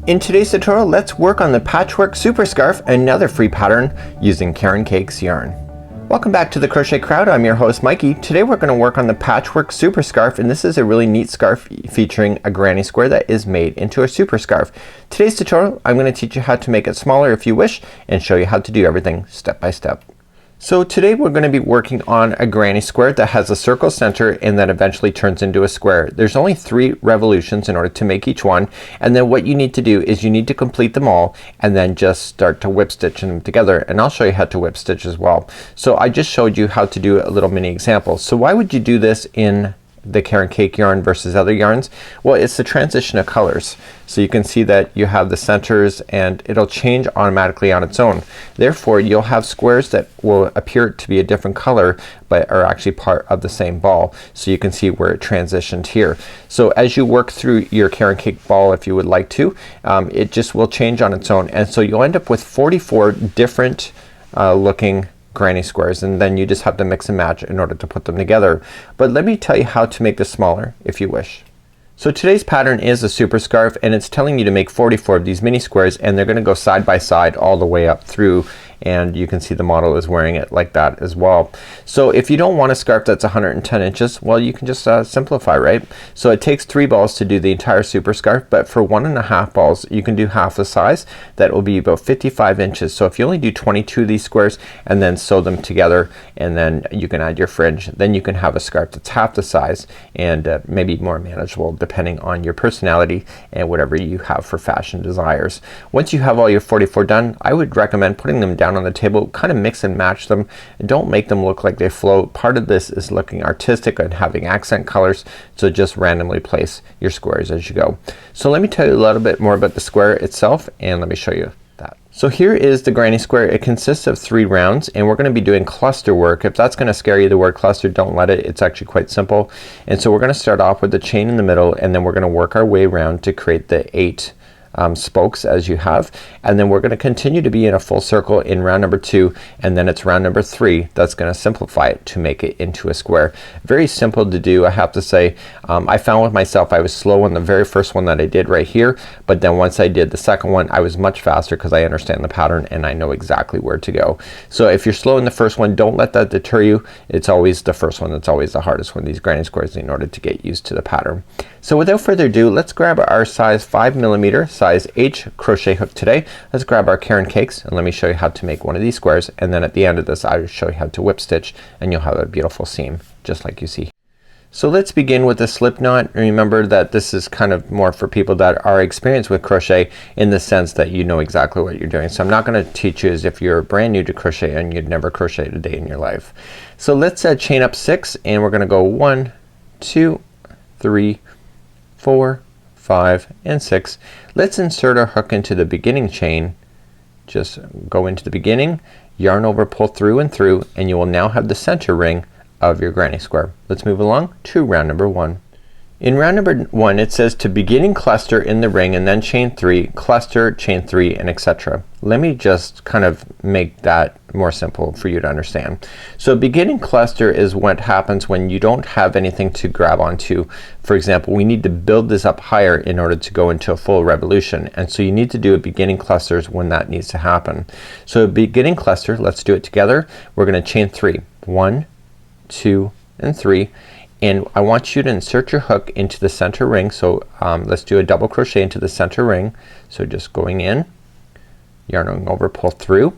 In today's tutorial, let's work on the Patchwork Super Scarf, another free pattern using Karen Cake's yarn. Welcome back to the Crochet Crowd. I'm your host Mikey. Today we're going to work on the Patchwork Super Scarf, and this is a really neat scarf featuring a granny square that is made into a super scarf. Today's tutorial, I'm going to teach you how to make it smaller if you wish and show you how to do everything step by step. So today we're going to be working on a granny square that has a circle center and then eventually turns into a square. There's only 3 revolutions in order to make each one, and then what you need to do is you need to complete them all and then just start to whip stitch them together, and I'll show you how to whip stitch as well. So I just showed you how to do a little mini example. So why would you do this in the Karen Cake yarn versus other yarns? Well, it's the transition of colors. So you can see that you have the centers and it'll change automatically on its own. Therefore you'll have squares that will appear to be a different color but are actually part of the same ball. So you can see where it transitioned here. So as you work through your Karen Cake ball, if you would like to, it just will change on its own, and so you'll end up with 44 different looking granny squares, and then you just have to mix and match in order to put them together. But let me tell you how to make this smaller if you wish. So today's pattern is a super scarf, and it's telling you to make 44 of these mini squares, and they're gonna go side by side all the way up through, and you can see the model is wearing it like that as well. So if you don't want a scarf that's 110 inches, well, you can just simplify, right? So it takes 3 balls to do the entire super scarf, but for 1.5 balls you can do half the size. That will be about 55 inches. So if you only do 22 of these squares and then sew them together, and then you can add your fringe, then you can have a scarf that's half the size and maybe more manageable depending on your personality and whatever you have for fashion desires. Once you have all your 44 done, I would recommend putting them down on the table, kind of mix and match them, and don't make them look like they float. Part of this is looking artistic and having accent colors, so just randomly place your squares as you go. So let me tell you a little bit more about the square itself, and let me show you that. So here is the granny square. It consists of 3 rounds, and we're going to be doing cluster work. If that's going to scare you, the word cluster, don't let it. It's actually quite simple. And so we're going to start off with the chain in the middle, and then we're going to work our way around to create the 8 spokes as you have, and then we're going to continue to be in a full circle in round number 2, and then it's round number 3 that's going to simplify it to make it into a square. Very simple to do, I have to say. I found with myself I was slow on the very first one that I did right here, but then once I did the second one I was much faster because I understand the pattern and I know exactly where to go. So if you're slow in the first one, don't let that deter you. It's always the first one that's always the hardest one, these granny squares, in order to get used to the pattern. So without further ado, let's grab our size 5mm size H crochet hook today. Let's grab our Karen Cakes and let me show you how to make one of these squares, and then at the end of this I'll show you how to whip stitch, and you'll have a beautiful seam just like you see. So let's begin with the slip knot. Remember that this is kind of more for people that are experienced with crochet, in the sense that you know exactly what you're doing. So I'm not going to teach you as if you're brand new to crochet and you'd never crocheted a day in your life. So let's chain up 6, and we're gonna go 1, 2, 3, 4, 5, and 6. Let's insert our hook into the beginning chain. Just go into the beginning, yarn over, pull through and through, and you will now have the center ring of your granny square. Let's move along to round number 1. In round number 1 it says to beginning cluster in the ring and then chain 3, cluster, chain 3, and etc. Let me just kind of make that more simple for you to understand. So beginning cluster is what happens when you don't have anything to grab onto. For example, we need to build this up higher in order to go into a full revolution, and so you need to do a beginning clusters when that needs to happen. So beginning cluster, let's do it together. We're gonna chain 3, 1, 2, and 3. And I want you to insert your hook into the center ring. So let's do a double crochet into the center ring. So just going in, yarning over, pull through,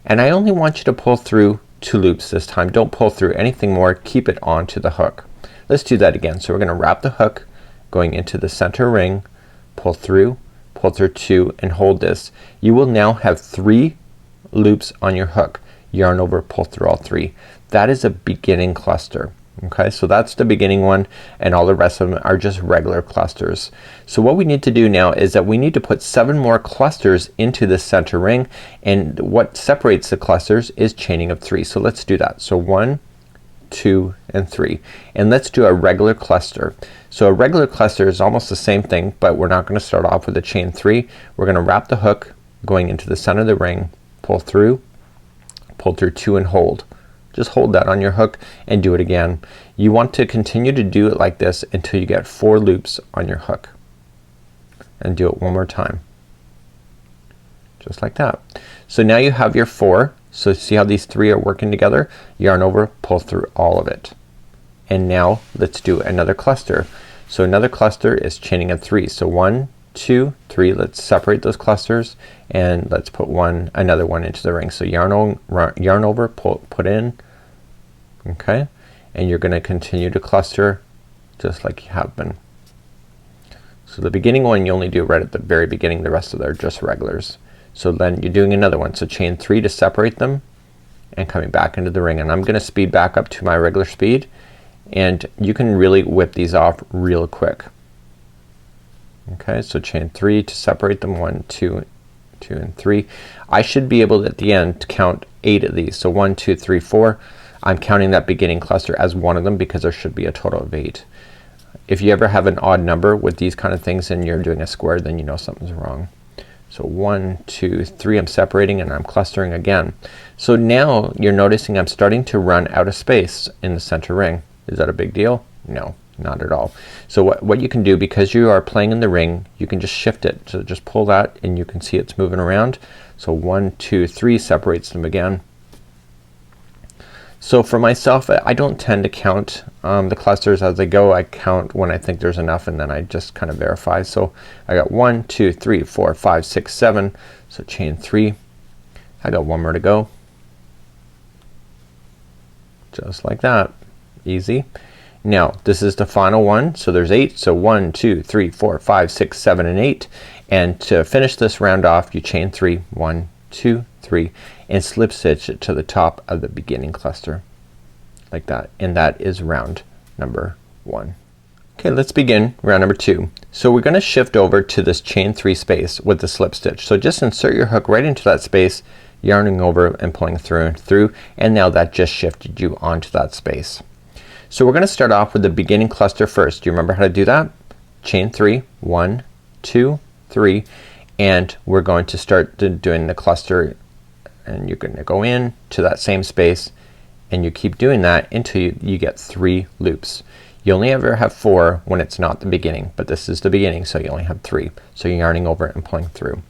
and I only want you to pull through 2 loops this time. Don't pull through anything more. Keep it onto the hook. Let's do that again. So we're gonna wrap the hook going into the center ring, pull through 2, and hold this. You will now have 3 loops on your hook. Yarn over, pull through all 3. That is a beginning cluster. Okay, so that's the beginning one, and all the rest of them are just regular clusters. So what we need to do now is that we need to put 7 more clusters into the center ring, and what separates the clusters is chaining of 3. So let's do that. So 1, 2, and 3, and let's do a regular cluster. So a regular cluster is almost the same thing, but we're not gonna start off with a chain 3. We're gonna wrap the hook going into the center of the ring, pull through 2, and hold. Just hold that on your hook and do it again. You want to continue to do it like this until you get 4 loops on your hook, and do it one more time. just like that. So now you have your 4. So see how these 3 are working together? Yarn over, pull through all of it. And now let's do another cluster. So another cluster is chaining a 3. So 1, 2, 3. Let's separate those clusters and let's put another one into the ring. So yarn over, put in, okay, and you're gonna continue to cluster just like you have been. So the beginning one you only do right at the very beginning, the rest of them are just regulars. So then you're doing another one. So chain 3 to separate them and coming back into the ring, and I'm gonna speed back up to my regular speed, and you can really whip these off real quick. Okay, so chain 3 to separate them, 1, 2, 2 and 3. I should be able at the end to count 8 of these. So 1, 2, 3, 4. I'm counting that beginning cluster as one of them because there should be a total of 8. If you ever have an odd number with these kind of things and you're doing a square, then you know something's wrong. So 1, 2, 3, I'm separating and I'm clustering again. So now you're noticing I'm starting to run out of space in the center ring. Is that a big deal? No, not at all. So what you can do, because you are playing in the ring, you can just shift it. So just pull that and you can see it's moving around. So 1, 2, 3 separates them again. So for myself, I don't tend to count the clusters as they go. I count when I think there's enough and then I just kind of verify. So I got 1, 2, 3, 4, 5, 6, 7. So chain 3. I got one more to go. Just like that. Easy. Now this is the final one. So there's 8. So 1, 2, 3, 4, 5, 6, 7 and 8. And to finish this round off you chain 3. 1, 2, 3 and slip stitch it to the top of the beginning cluster like that, and that is round number 1. Okay, let's begin round number 2. So we're gonna shift over to this chain 3 space with the slip stitch. So just insert your hook right into that space, yarning over and pulling through, and now that just shifted you onto that space. So we're gonna start off with the beginning cluster first. Do you remember how to do that? Chain 3, 1, 2, 3, and we're going to start doing the cluster, and you're gonna go in to that same space and you keep doing that until you get 3 loops. You only ever have 4 when it's not the beginning, but this is the beginning, so you only have 3. So you're yarning over and pulling through.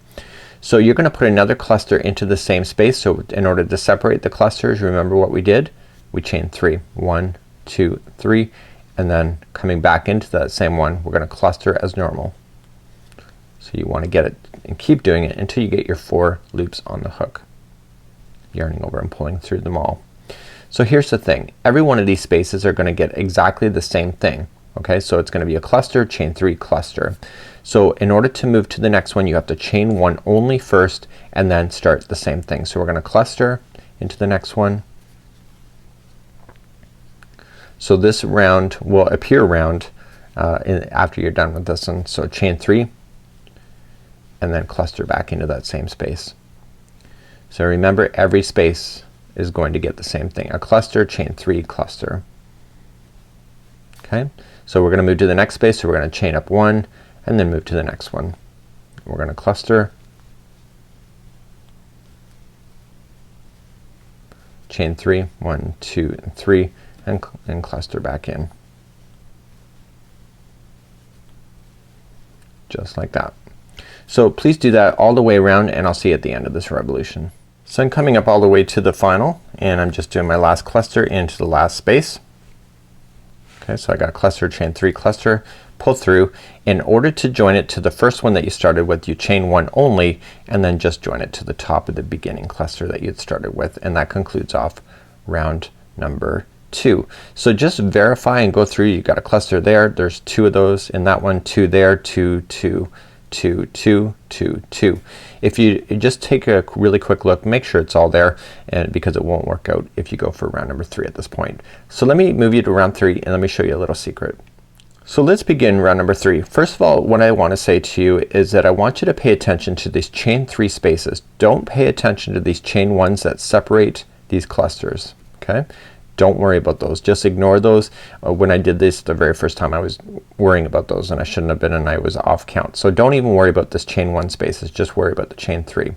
So you're gonna put another cluster into the same space. So in order to separate the clusters, remember what we did? We chain 3. 1, 2, 3, and then coming back into that same one, we're gonna cluster as normal. So you want to get it and keep doing it until you get your 4 loops on the hook, yarning over and pulling through them all. So here's the thing, every one of these spaces are gonna get exactly the same thing. Okay, so it's gonna be a cluster, chain 3, cluster. So in order to move to the next one you have to chain 1 only first and then start the same thing. So we're gonna cluster into the next one. So this round will appear round after you're done with this one. So chain 3 and then cluster back into that same space. So remember every space is going to get the same thing. A cluster, chain 3, cluster. Okay, so we're gonna move to the next space. So we're gonna chain up 1 and then move to the next one. We're gonna cluster, chain 3, 1, 2 and 3 and cluster back in. Just like that. So please do that all the way around and I'll see you at the end of this revolution. So I'm coming up all the way to the final and I'm just doing my last cluster into the last space. Okay, so I got a cluster, chain 3, cluster, pull through. In order to join it to the first one that you started with, you chain 1 only and then just join it to the top of the beginning cluster that you had started with, and that concludes off round number 2. So just verify and go through. You got a cluster there, there's 2 of those in that one, 2 there, 2, 2, 2, 2, 2, 2. If you just take a really quick look, make sure it's all there, and because it won't work out if you go for round number 3 at this point. So let me move you to round 3 and let me show you a little secret. So let's begin round number 3. First of all, what I want to say to you is that I want you to pay attention to these chain 3 spaces. Don't pay attention to these chain 1s that separate these clusters. Okay? Don't worry about those. Just ignore those. When I did this the very first time I was worrying about those and I shouldn't have been, and I was off count. So don't even worry about this chain 1 spaces. Just worry about the chain 3.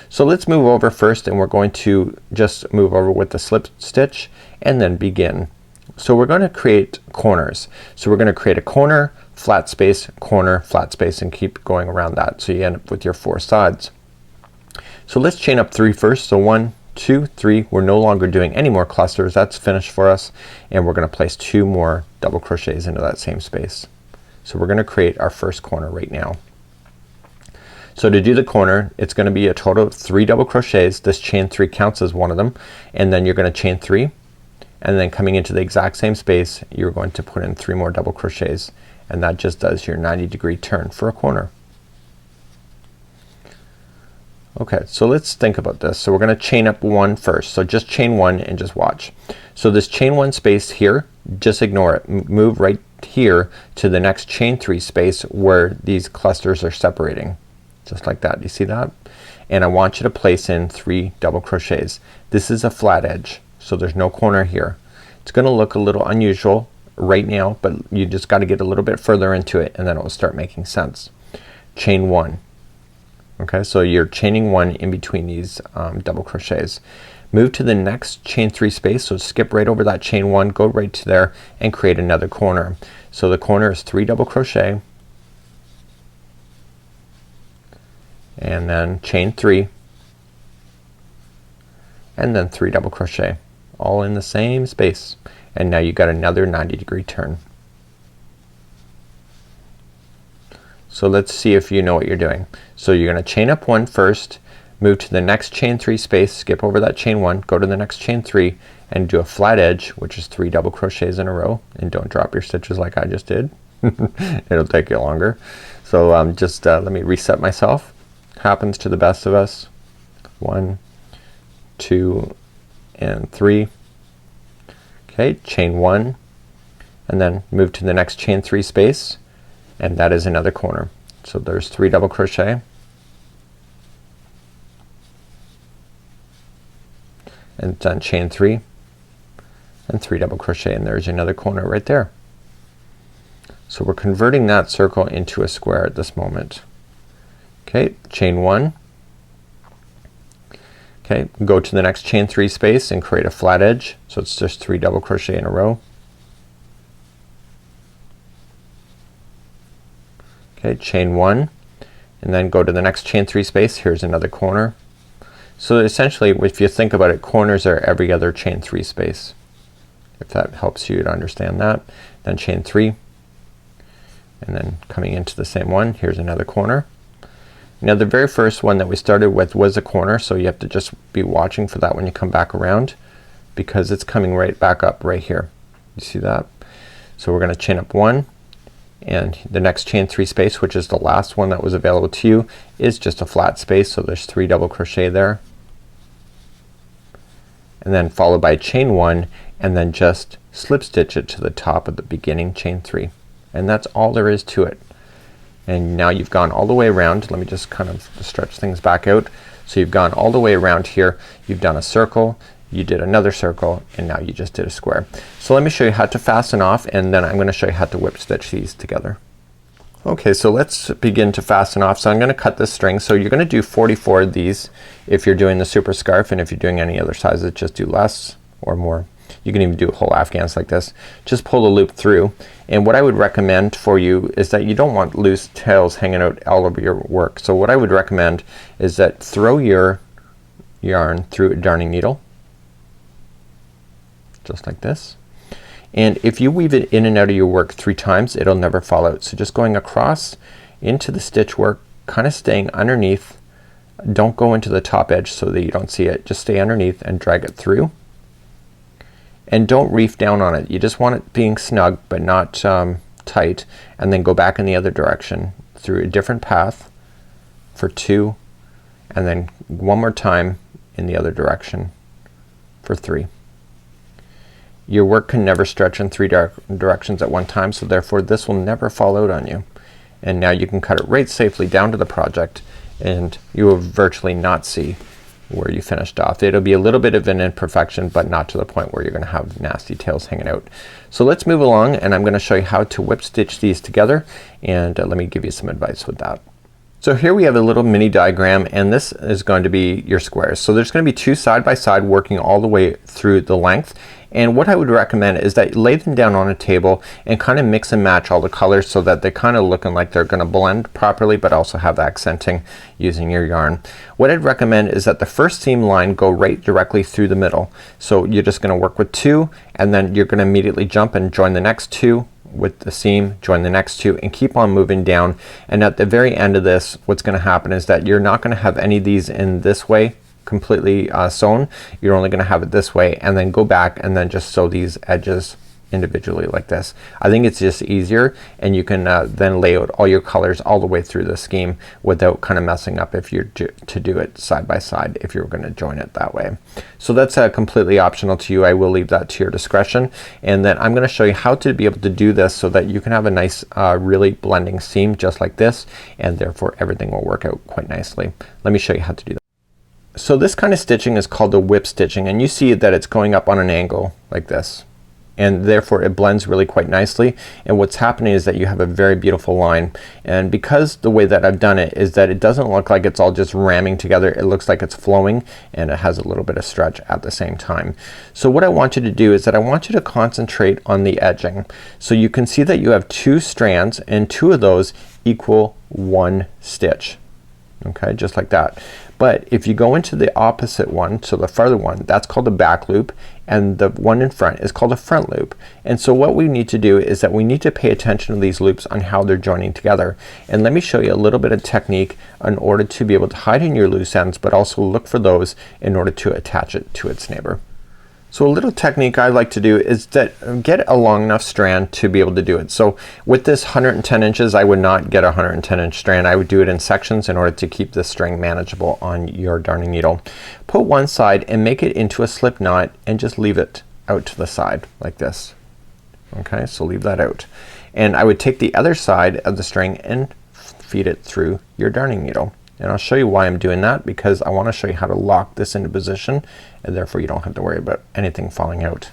So let's move over first and we're going to just move over with the slip stitch and then begin. So we're going to create corners. So we're going to create a corner, flat space, corner, flat space, and keep going around that. So you end up with your 4 sides. So let's chain up 3 first. So 1, 2, 3. We're no longer doing any more clusters. That's finished for us. And we're gonna place 2 more double crochets into that same space. So we're gonna create our first corner right now. So to do the corner, it's gonna be a total of 3 double crochets. This chain 3 counts as one of them. And then you're gonna chain 3. And then coming into the exact same space, you're going to put in 3 more double crochets. And that just does your 90-degree turn for a corner. Okay, so let's think about this. So we're gonna chain up 1 first. So just chain 1 and just watch. So this chain 1 space here, just ignore it. Move right here to the next chain 3 space where these clusters are separating. Just like that. You see that? And I want you to place in 3 double crochets. This is a flat edge, so there's no corner here. It's gonna look a little unusual right now, but you just got to get a little bit further into it and then it will start making sense. Chain 1. Okay, so you're chaining 1 in between these double crochets. Move to the next chain 3 space, so skip right over that chain 1, go right to there and create another corner. So the corner is 3 double crochet and then chain 3 and then 3 double crochet, all in the same space. And now you got another 90-degree turn. So let's see if you know what you're doing. So you're gonna chain up 1 first, move to the next chain 3 space, skip over that chain 1, go to the next chain 3 and do a flat edge, which is 3 double crochets in a row. And don't drop your stitches like I just did. It'll take you longer. So let me reset myself. Happens to the best of us. 1, 2 and 3. Okay, chain 1 and then move to the next chain 3 space and that is another corner. So there's 3 double crochet and then chain 3 and 3 double crochet and there's another corner right there. So we're converting that circle into a square at this moment. Okay, chain 1. Okay, go to the next chain 3 space and create a flat edge. So it's just 3 double crochet in a row. Okay, chain 1 and then go to the next chain 3 space. Here's another corner. So essentially if you think about it, corners are every other chain 3 space. If that helps you to understand that. Then chain 3 and then coming into the same one, here's another corner. Now the very first one that we started with was a corner, so you have to just be watching for that when you come back around because it's coming right back up right here. You see that? So we're gonna chain up 1 and the next chain 3 space, which is the last one that was available to you, is just a flat space. So there's 3 double crochet there and then followed by chain 1 and then just slip stitch it to the top of the beginning chain 3 and that's all there is to it. And now you've gone all the way around. Let me just kind of stretch things back out. So you've gone all the way around here. You've done a circle, you did another circle, and now you just did a square. So let me show you how to fasten off and then I'm gonna show you how to whip stitch these together. Okay, so let's begin to fasten off. So I'm gonna cut this string. So you're gonna do 44 of these if you're doing the super scarf, and if you're doing any other sizes just do less or more. You can even do whole afghans like this. Just pull the loop through, and what I would recommend for you is that you don't want loose tails hanging out all over your work. So what I would recommend is that throw your yarn through a darning needle just like this, and if you weave it in and out of your work 3 times it'll never fall out. So just going across into the stitch work, kind of staying underneath. Don't go into the top edge so that you don't see it. Just stay underneath and drag it through. And don't reef down on it. You just want it being snug but not tight, and then go back in the other direction through a different path for 2 and then one more time in the other direction for 3. Your work can never stretch in 3 directions at one time, so therefore this will never fall out on you. And now you can cut it right safely down to the project and you will virtually not see where you finished off. It'll be a little bit of an imperfection but not to the point where you're gonna have nasty tails hanging out. So let's move along and I'm gonna show you how to whip stitch these together, and let me give you some advice with that. So here we have a little mini diagram, and this is going to be your squares. So there's going to be two side by side working all the way through the length, and what I would recommend is that you lay them down on a table and kind of mix and match all the colors so that they're kind of looking like they're gonna blend properly but also have accenting using your yarn. What I'd recommend is that the first seam line go right directly through the middle. So you're just gonna work with two, and then you're gonna immediately jump and join the next two with the seam, join the next two, and keep on moving down. And at the very end of this, what's gonna happen is that you're not gonna have any of these in this way completely sewn. You're only gonna have it this way, and then go back and then just sew these edges individually like this. I think it's just easier, and you can then lay out all your colors all the way through the scheme without kind of messing up if you're to do it side by side if you're gonna join it that way. So that's completely optional to you. I will leave that to your discretion, and then I'm gonna show you how to be able to do this so that you can have a nice really blending seam just like this, and therefore everything will work out quite nicely. Let me show you how to do that. So this kind of stitching is called the whip stitching, and you see that it's going up on an angle like this, and therefore it blends really quite nicely. And what's happening is that you have a very beautiful line, and because the way that I've done it is that it doesn't look like it's all just ramming together. It looks like it's flowing, and it has a little bit of stretch at the same time. So what I want you to do is that I want you to concentrate on the edging. So you can see that you have two strands, and two of those equal one stitch. Okay, just like that. But if you go into the opposite one, so the farther one, that's called a back loop, and the one in front is called a front loop. And so what we need to do is that we need to pay attention to these loops on how they're joining together. And let me show you a little bit of technique in order to be able to hide in your loose ends, but also look for those in order to attach it to its neighbor. So a little technique I like to do is that get a long enough strand to be able to do it. So with this 110 inches, I would not get a 110 inch strand. I would do it in sections in order to keep the string manageable on your darning needle. Put one side and make it into a slip knot, and just leave it out to the side like this. Okay, so leave that out. And I would take the other side of the string and feed it through your darning needle. And I'll show you why I'm doing that, because I want to show you how to lock this into position, and therefore you don't have to worry about anything falling out.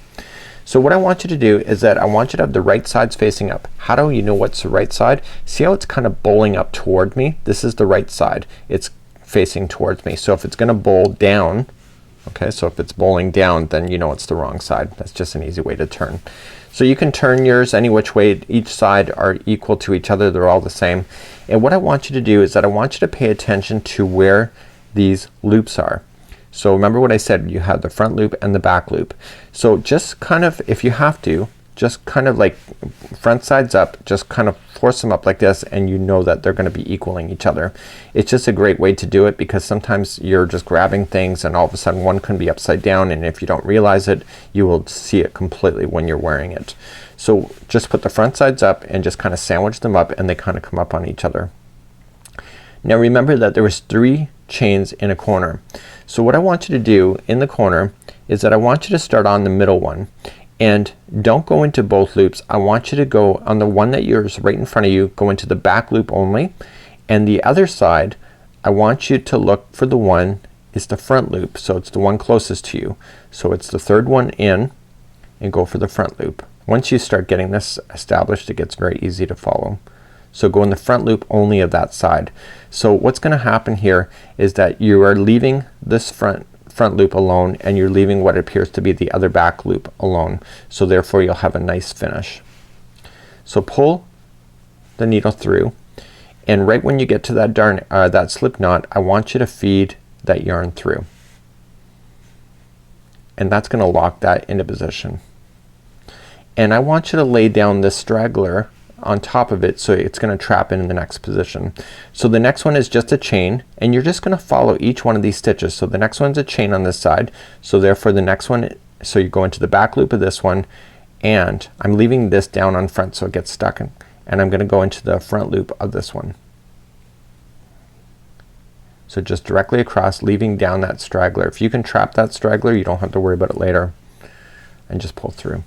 So what I want you to do is that I want you to have the right sides facing up. How do you know what's the right side? See how it's kind of bowling up toward me? This is the right side. It's facing towards me. So if it's gonna bowl down, okay, so if it's bowling down, then you know it's the wrong side. That's just an easy way to turn. So you can turn yours any which way. Each side are equal to each other. They're all the same. And what I want you to do is that I want you to pay attention to where these loops are. So remember what I said, you have the front loop and the back loop. So just kind of, if you have to, just kind of like front sides up, just kind of force them up like this, and you know that they're gonna be equaling each other. It's just a great way to do it, because sometimes you're just grabbing things and all of a sudden one can be upside down, and if you don't realize it, you will see it completely when you're wearing it. So just put the front sides up and just kind of sandwich them up, and they kind of come up on each other. Now remember that there was 3 chains in a corner. So what I want you to do in the corner is that I want you to start on the middle one, and don't go into both loops. I want you to go on the one that yours right in front of you, go into the back loop only, and the other side I want you to look for the one is the front loop. So it's the one closest to you. So it's the third one in, and go for the front loop. Once you start getting this established, it gets very easy to follow. So go in the front loop only of that side. So what's gonna happen here is that you are leaving this front loop alone, and you're leaving what appears to be the other back loop alone. So therefore you'll have a nice finish. So pull the needle through, and right when you get to that that slip knot, I want you to feed that yarn through, and that's gonna lock that into position. And I want you to lay down this straggler on top of it, so it's gonna trap in the next position. So the next one is just a chain, and you're just gonna follow each one of these stitches. So the next one's a chain on this side, so therefore the next one, so you go into the back loop of this one, and I'm leaving this down on front so it gets stuck in, and I'm gonna go into the front loop of this one. So just directly across, leaving down that straggler. If you can trap that straggler, you don't have to worry about it later, and just pull through.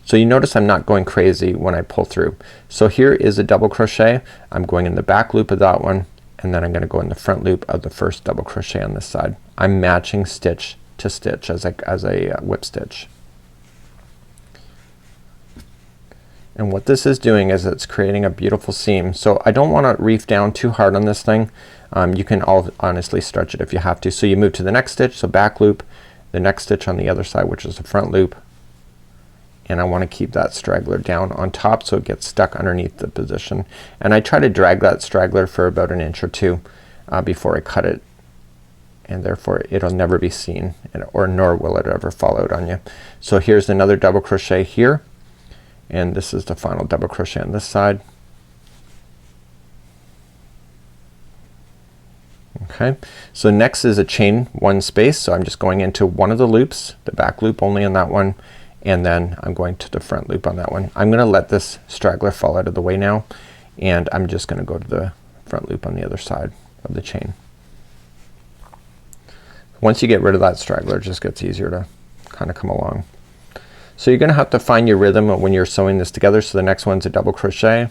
So you notice I'm not going crazy when I pull through. So here is a double crochet. I'm going in the back loop of that one, and then I'm gonna go in the front loop of the first double crochet on this side. I'm matching stitch to stitch as a whip stitch. And what this is doing is it's creating a beautiful seam. So I don't want to reef down too hard on this thing. You can honestly stretch it if you have to. So you move to the next stitch, so back loop, the next stitch on the other side, which is the front loop, and I want to keep that straggler down on top so it gets stuck underneath the position. And I try to drag that straggler for about an inch or two before I cut it, and therefore it'll never be seen, or nor will it ever fall out on you. So here's another double crochet here, and this is the final double crochet on this side. Okay, so next is a chain one space, so I'm just going into one of the loops, the back loop only on that one, and then I'm going to the front loop on that one. I'm gonna let this straggler fall out of the way now, and I'm just gonna go to the front loop on the other side of the chain. Once you get rid of that straggler, it just gets easier to kind of come along. So you're gonna have to find your rhythm when you're sewing this together. So the next one's a double crochet,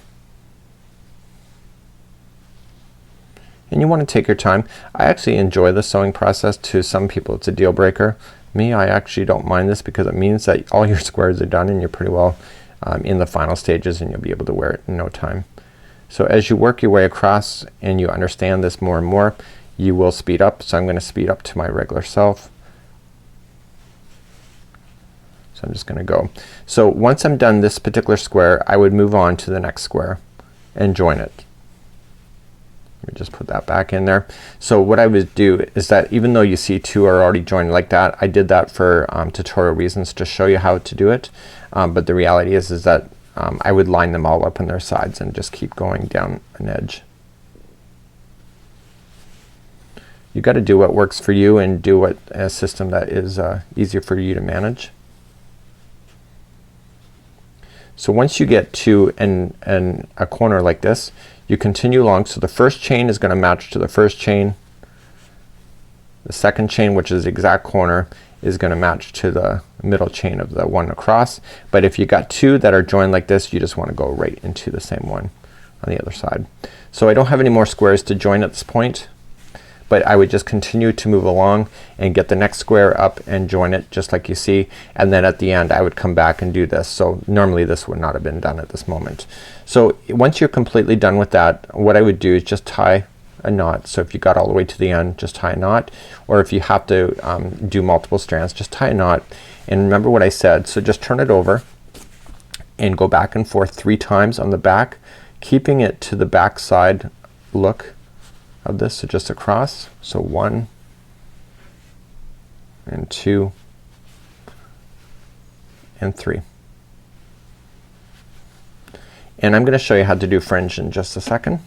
and you want to take your time. I actually enjoy the sewing process. To some people it's a deal breaker. Me, I actually don't mind this because it means that all your squares are done and you're pretty well in the final stages, and you'll be able to wear it in no time. So as you work your way across and you understand this more and more, you will speed up. So I'm gonna speed up to my regular self. So I'm just gonna go. So once I'm done this particular square, I would move on to the next square and join it. Let me just put that back in there. So what I would do is that even though you see two are already joined like that, I did that for tutorial reasons to show you how to do it. But the reality is that I would line them all up on their sides and just keep going down an edge. You got to do what works for you and do what a system that is easier for you to manage. So once you get to a corner like this, you continue along. So the first chain is gonna match to the first chain. The second chain, which is the exact corner, is gonna match to the middle chain of the one across. But if you got two that are joined like this, you just want to go right into the same one on the other side. So I don't have any more squares to join at this point, but I would just continue to move along and get the next square up and join it just like you see, and then at the end I would come back and do this. So normally this would not have been done at this moment. So once you're completely done with that, what I would do is just tie a knot. So if you got all the way to the end, just tie a knot, or if you have to do multiple strands, just tie a knot. And remember what I said, so just turn it over and go back and forth 3 times on the back, keeping it to the back side look of this, so just across. So 1 and 2 and 3. And I'm gonna show you how to do fringe in just a second.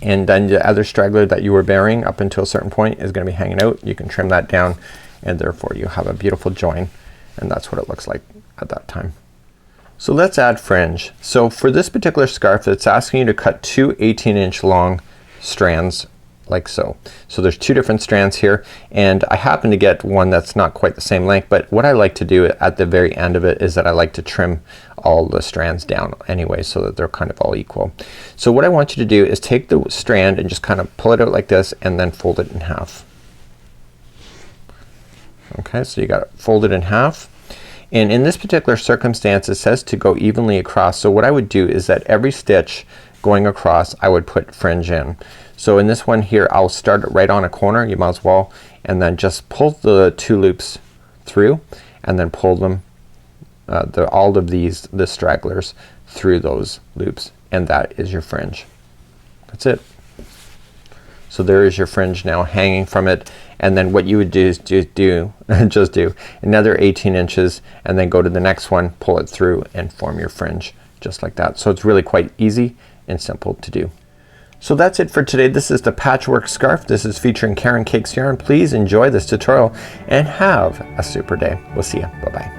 And then the other straggler that you were burying up until a certain point is gonna be hanging out. You can trim that down, and therefore you have a beautiful join, and that's what it looks like at that time. So let's add fringe. So for this particular scarf, it's asking you to cut 2 18-inch long strands like so. So there's 2 different strands here, and I happen to get one that's not quite the same length, but what I like to do at the very end of it is that I like to trim all the strands down anyway so that they're kind of all equal. So what I want you to do is take the strand and just kind of pull it out like this and then fold it in half. Okay, so you got it folded in half. And in this particular circumstance it says to go evenly across. So what I would do is that every stitch going across I would put fringe in. So in this one here I'll start it right on a corner, you might as well, and then just pull the 2 loops through and then pull them all of the stragglers through those loops, and that is your fringe. That's it. So there is your fringe now hanging from it, and then what you would do is just do another 18 inches and then go to the next one, pull it through and form your fringe just like that. So it's really quite easy and simple to do. So that's it for today. This is the patchwork scarf. This is featuring Caron Cakes yarn. Please enjoy this tutorial and have a super day. We'll see you. Bye bye.